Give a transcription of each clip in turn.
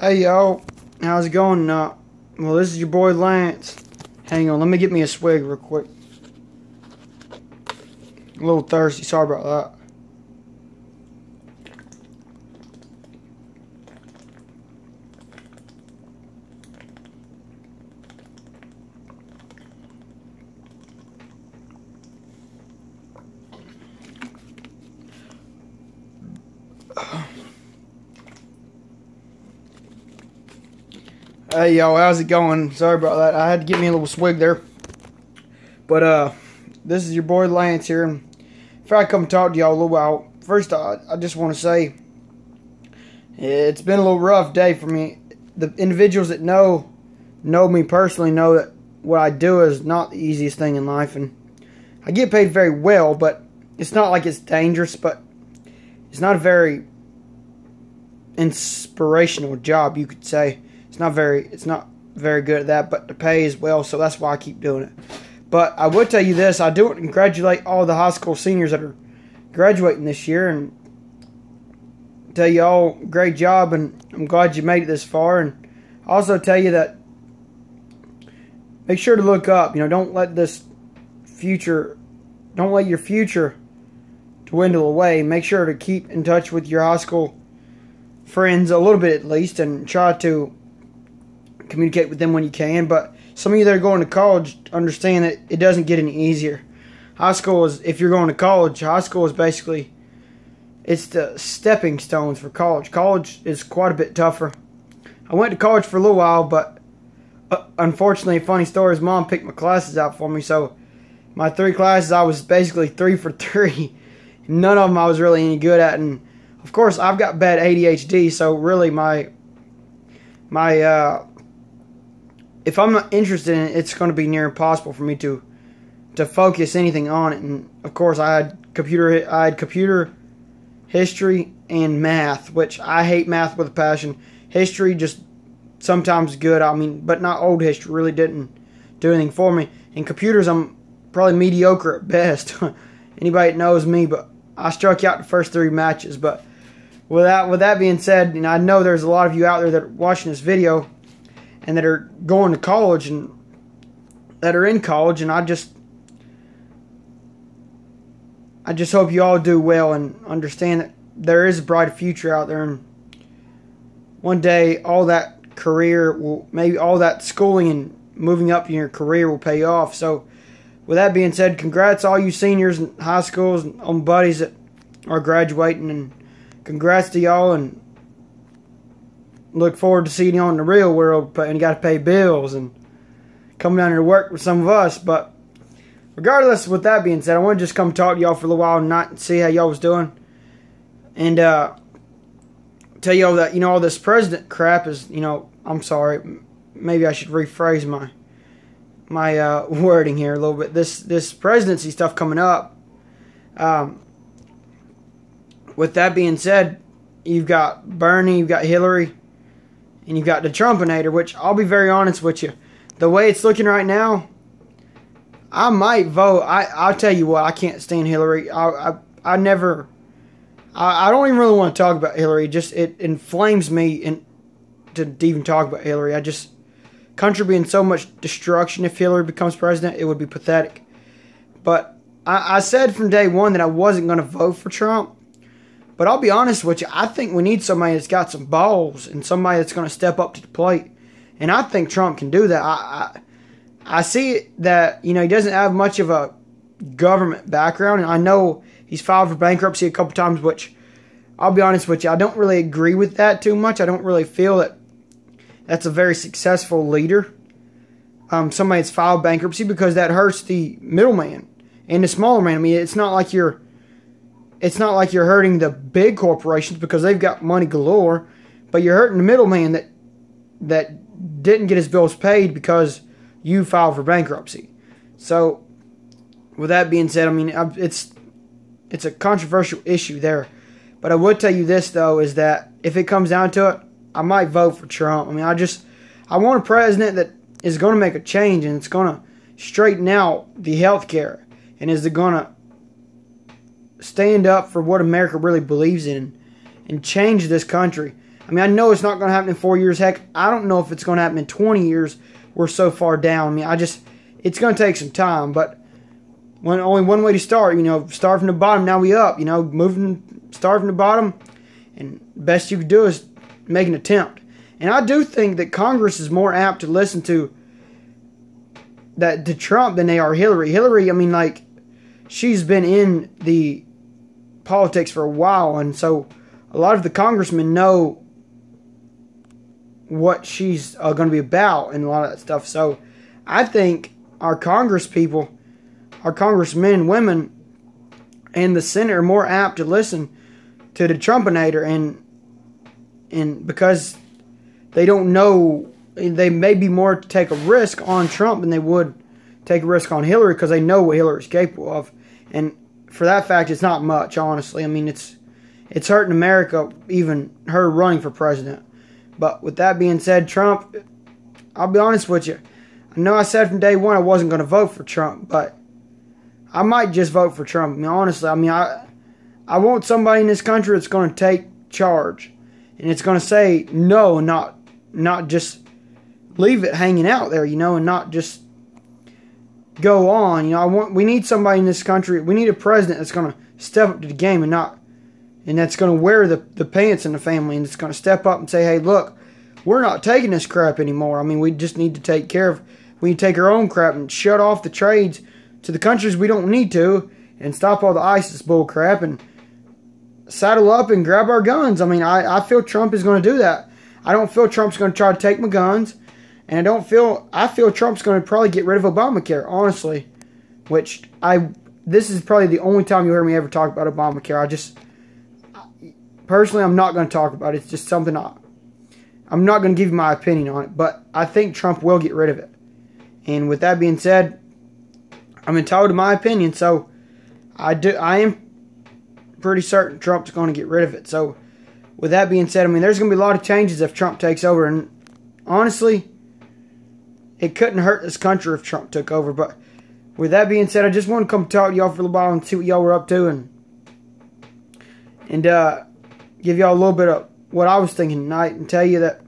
Hey y'all, how's it going? Well, this is your boy Lance. Hang on, let me get me a swig real quick. A little thirsty, sorry about that. Hey y'all, how's it going? Sorry about that. I had to get me a little swig there. But this is your boy Lance here. And before I come talk to y'all a little while, first I just want to say it's been a little rough day for me. The individuals that know me personally know that what I do is not the easiest thing in life, and I get paid very well, but it's not like it's dangerous, but it's not a very inspirational job, you could say. It's not very good at that, but the pay is well, so that's why I keep doing it. But I will tell you this, I do congratulate all the high school seniors that are graduating this year, and tell you all great job, and I'm glad you made it this far. And also tell you that make sure to look up. Don't let your future dwindle away. Make sure to keep in touch with your high school friends a little bit at least, and try to communicate with them when you can. But some of you that are going to college understand that it doesn't get any easier. High school is, if you're going to college, high school is basically, it's the stepping stones for college. College is quite a bit tougher. I went to college for a little while, but unfortunately, funny story is mom picked my classes out for me. So my 3 classes, I was basically 3 for 3. None of them I was really any good at. And of course, I've got bad ADHD, so really if I'm not interested in it, it's going to be near impossible for me to focus anything on it. And of course, I had computer history and math, which I hate math with a passion. History just sometimes good, but not old history. Really didn't do anything for me. And computers, I'm probably mediocre at best. Anybody that knows me, but I struck out the first 3 matches. But with that being said, I know there's a lot of you out there that are watching this video and that are going to college and that are in college, and I just hope you all do well and understand that there is a bright future out there, and one day all that maybe all that schooling and moving up in your career will pay off. So with that being said, congrats all you seniors in high schools and on buddies that are graduating, and congrats to y'all, and look forward to seeing you in the real world, and you got to pay bills and coming down here to work with some of us. But regardless, with that being said, I want to just come talk to y'all for a little while and not see how y'all was doing, and tell y'all that all this president crap is I'm sorry, maybe I should rephrase my wording here a little bit. This presidency stuff coming up. With that being said, you've got Bernie, you've got Hillary, and you've got the Trumpinator, which I'll be very honest with you. The way it's looking right now, I might vote. I'll tell you what, I can't stand Hillary. I don't even really want to talk about Hillary. It inflames me to even talk about Hillary. Country being so much destruction, if Hillary becomes president, it would be pathetic. But I said from day one that I wasn't going to vote for Trump. But I'll be honest with you, I think we need somebody that's got some balls and somebody that's going to step up to the plate. And I think Trump can do that. I see that, he doesn't have much of a government background. And I know he's filed for bankruptcy a couple times, which I'll be honest with you, I don't really agree with that too much. I don't really feel that that's a very successful leader. Somebody that's filed bankruptcy, because that hurts the middleman and the smaller man. It's not like you're hurting the big corporations because they've got money galore, but you're hurting the middleman that didn't get his bills paid because you filed for bankruptcy. So, with that being said, it's a controversial issue there. But I would tell you this though, is that if it comes down to it, I might vote for Trump. I want a president that is going to make a change, and it's going to straighten out the health care, and is going to stand up for what America really believes in and change this country. I mean, I know it's not going to happen in 4 years. Heck, I don't know if it's going to happen in 20 years. We're so far down. I mean, it's going to take some time. But only one way to start, start from the bottom. Now we up, start from the bottom. And best you can do is make an attempt. And I do think that Congress is more apt to listen to Trump than they are Hillary. Hillary, I mean, like, she's been in the politics for a while. And so a lot of the congressmen know what she's going to be about and a lot of that stuff. So I think our Congress people, our congressmen and women, and the Senate are more apt to listen to the Trumpinator, and because they don't know, they may be more to take a risk on Trump than they would take a risk on Hillary, because they know what Hillary's capable of. And for that fact, it's not much, honestly. I mean, it's hurting America, even her running for president. But with that being said, Trump, I'll be honest with you. I know I said from day one I wasn't going to vote for Trump, but I might just vote for Trump. I mean, honestly, I want somebody in this country that's going to take charge, and it's going to say no, and not just leave it hanging out there, and not just go on. We need somebody in this country. We need a president that's going to step up to the game and that's going to wear the pants in the family, and it's going to step up and say, hey, look, we're not taking this crap anymore. I mean, we just need to take care of, we need to take our own crap and shut off the trades to the countries we don't need to, and stop all the ISIS bull crap and saddle up and grab our guns. I mean, I feel Trump is going to do that. I don't feel Trump's going to try to take my guns, and I feel Trump's going to probably get rid of Obamacare, honestly, this is probably the only time you'll hear me ever talk about Obamacare. Personally, I'm not going to talk about it. It's just something I'm not going to give you my opinion on it, but I think Trump will get rid of it. And with that being said, I'm entitled to my opinion, so I am pretty certain Trump's going to get rid of it. So with that being said, I mean, there's going to be a lot of changes if Trump takes over, and honestly, it couldn't hurt this country if Trump took over. But with that being said, I just want to come talk to y'all for a little while and see what y'all were up to, and give y'all a little bit of what I was thinking tonight, and tell you that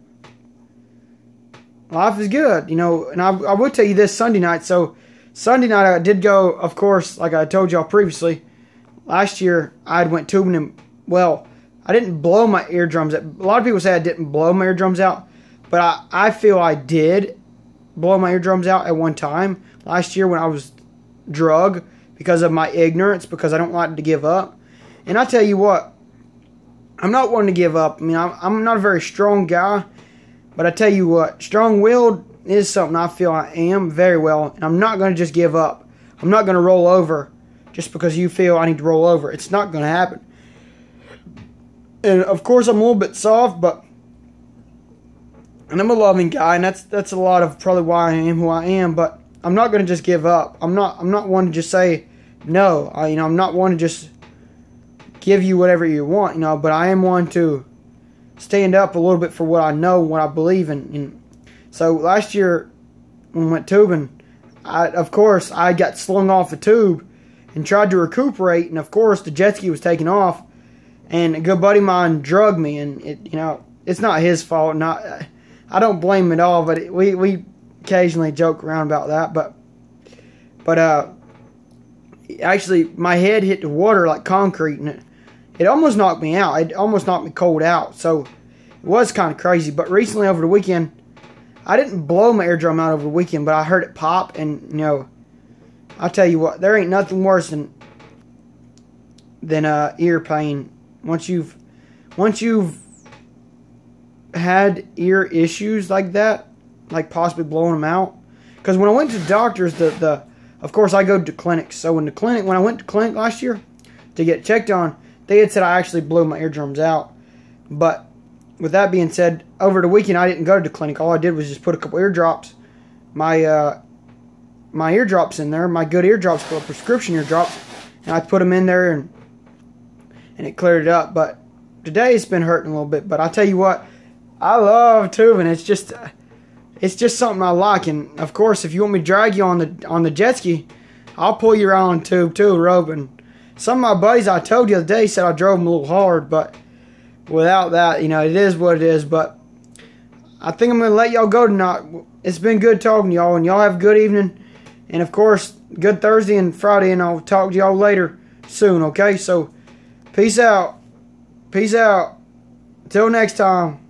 life is good, and I will tell you this Sunday night. So Sunday night I did go, of course, like I told y'all previously, last year I went tubing, and well, I didn't blow my eardrums out. A lot of people say I didn't blow my eardrums out, but I feel I did blow my eardrums out at one time last year when I was drug, because of my ignorance, because I don't like to give up. And I tell you what, I'm not one to give up. I mean, I'm not a very strong guy, but I tell you what, strong-willed is something I feel I am very well, and I'm not going to just give up. I'm not going to roll over just because you feel I need to roll over. It's not going to happen. And of course, I'm a little bit soft, and I'm a loving guy, and that's a lot of probably why I am who I am. But I'm not going to just give up. I'm not one to just say no. I'm not one to just give you whatever you want, but I am one to stand up a little bit for what I know, what I believe in. And so last year when we went tubing, of course I got slung off a tube and tried to recuperate, and of course the jet ski was taking off, and a good buddy of mine drugged me, and it's not his fault. I don't blame him at all, but we occasionally joke around about that. But actually my head hit the water like concrete, and it almost knocked me out. It almost knocked me cold out. So it was kind of crazy. But recently over the weekend, I didn't blow my eardrum out over the weekend, but I heard it pop, and I'll tell you what, there ain't nothing worse than ear pain. Once you've had ear issues like that, like possibly blowing them out. Because when I went to the doctors, of course I go to clinics. So when I went to clinic last year to get checked on, they had said I actually blew my eardrums out. But with that being said, over the weekend I didn't go to the clinic. All I did was just put a couple eardrops, my eardrops in there, my good eardrops, prescription eardrops, and I put them in there, and it cleared it up. But today it's been hurting a little bit. But I tell you what, I love tubing. It's just something I like. And of course, if you want me to drag you on the jet ski, I'll pull you around on tube too, rope. And some of my buddies I told you the other day said I drove them a little hard, but without that, you know, it is what it is. But I think I'm going to let y'all go tonight. It's been good talking to y'all, and y'all have a good evening. And, of course, good Thursday and Friday, and I'll talk to y'all later soon, okay? So, peace out. Peace out. Till next time.